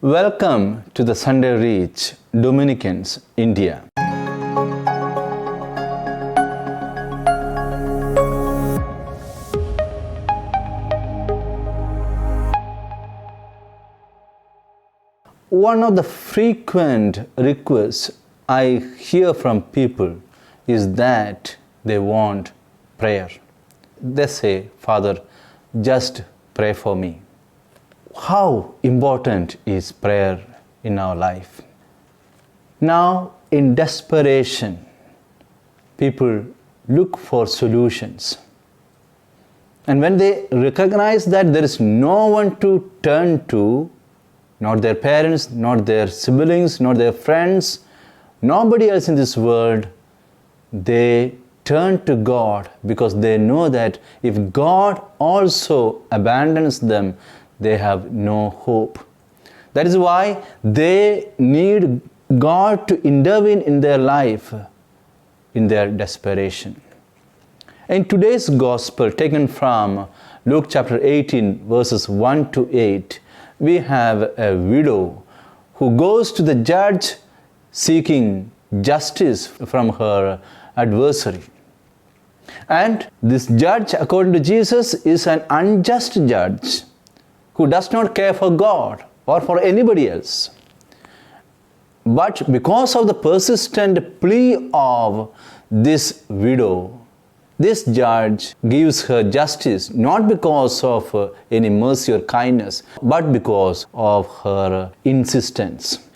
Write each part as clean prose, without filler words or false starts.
Welcome to the Sunday Reach, Dominicans, India. One of the frequent requests I hear from people is that they want prayer. They say, Father, just pray for me. How important is prayer in our life? Now, in desperation, people look for solutions. And when they recognize that there is no one to turn to, not their parents, not their siblings, not their friends, nobody else in this world, they turn to God because they know that if God also abandons them, they have no hope. That is why they need God to intervene in their life, in their desperation. In today's gospel, taken from Luke chapter 18, verses 1 to 8, we have a widow who goes to the judge seeking justice from her adversary. And this judge, according to Jesus, is an unjust judge who does not care for God or for anybody else. But because of the persistent plea of this widow, this judge gives her justice not because of any mercy or kindness, but because of her insistence.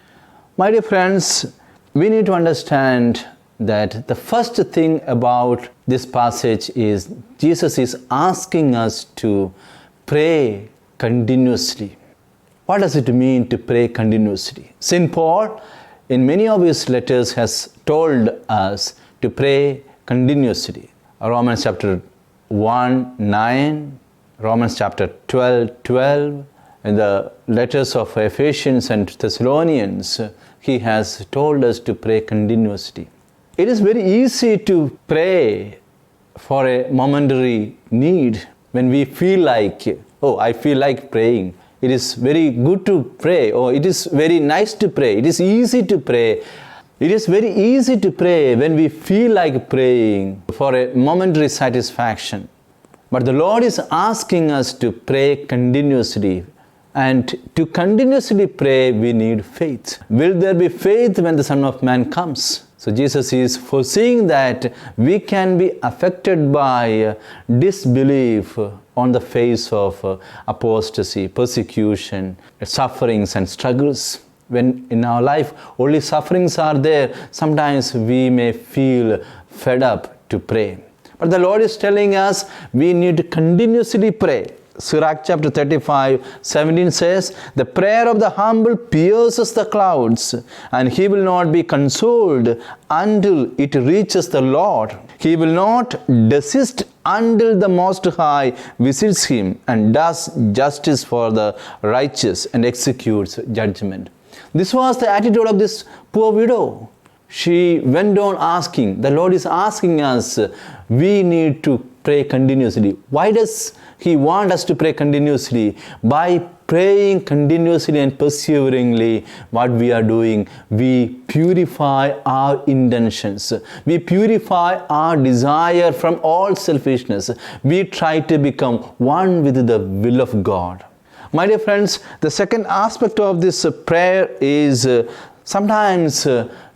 My dear friends, we need to understand that the first thing about this passage is Jesus is asking us to pray continuously. What does it mean to pray continuously? St. Paul, in many of his letters, has told us to pray continuously. Romans chapter 1, 9, Romans chapter 12, 12, in the letters of Ephesians and Thessalonians, he has told us to pray continuously. It is very easy to pray for a momentary need when we feel like, I feel like praying. It is very good to pray, or it is very nice to pray. It is easy to pray. It is very easy to pray when we feel like praying for a momentary satisfaction. But the Lord is asking us to pray continuously. And to continuously pray, we need faith. Will there be faith when the Son of Man comes? So Jesus is foreseeing that we can be affected by disbelief on the face of apostasy, persecution, sufferings and struggles. When in our life only sufferings are there, sometimes we may feel fed up to pray. But the Lord is telling us we need to continuously pray. Sirach chapter 35, 17 says, the prayer of the humble pierces the clouds, and he will not be consoled until it reaches the Lord. He will not desist until the Most High visits him and does justice for the righteous and executes judgment. This was the attitude of this poor widow. She went on asking. The Lord is asking us, we need to pray continuously. Why does He want us to pray continuously? By praying continuously and perseveringly, what we are doing, we purify our intentions. We purify our desire from all selfishness. We try to become one with the will of God. My dear friends, the second aspect of this prayer is sometimes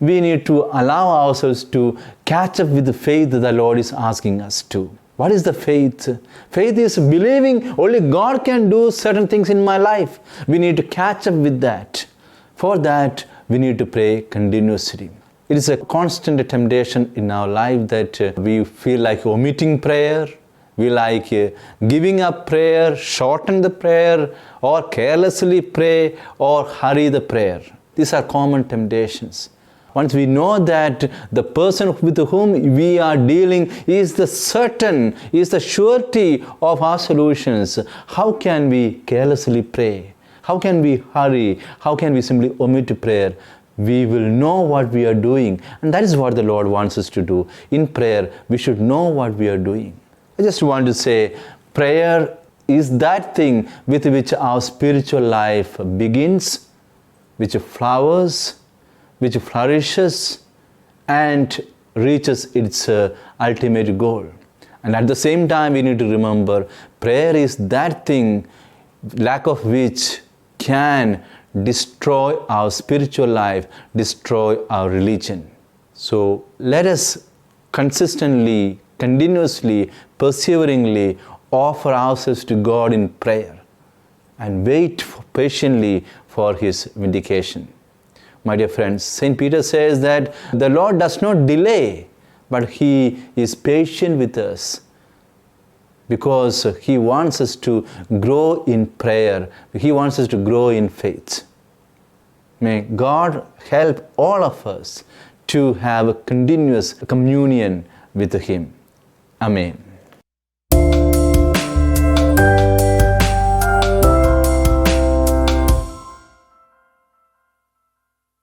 we need to allow ourselves to catch up with the faith that the Lord is asking us to. What is the faith? Faith is believing only God can do certain things in my life. We need to catch up with that. For that, we need to pray continuously. It is a constant temptation in our life that we feel like omitting prayer. We like giving up prayer, shorten the prayer, or carelessly pray, or hurry the prayer. These are common temptations. Once we know that the person with whom we are dealing is the surety of our solutions, how can we carelessly pray? How can we hurry? How can we simply omit prayer? We will know what we are doing, and that is what the Lord wants us to do. In prayer, we should know what we are doing. I just want to say, prayer is that thing with which our spiritual life begins which flowers, which flourishes and reaches its ultimate goal. And at the same time, we need to remember prayer is that thing, lack of which can destroy our spiritual life, destroy our religion. So let us consistently, continuously, perseveringly offer ourselves to God in prayer and wait patiently for His vindication. My dear friends, St. Peter says that the Lord does not delay, but He is patient with us because He wants us to grow in prayer. He wants us to grow in faith. May God help all of us to have a continuous communion with Him. Amen.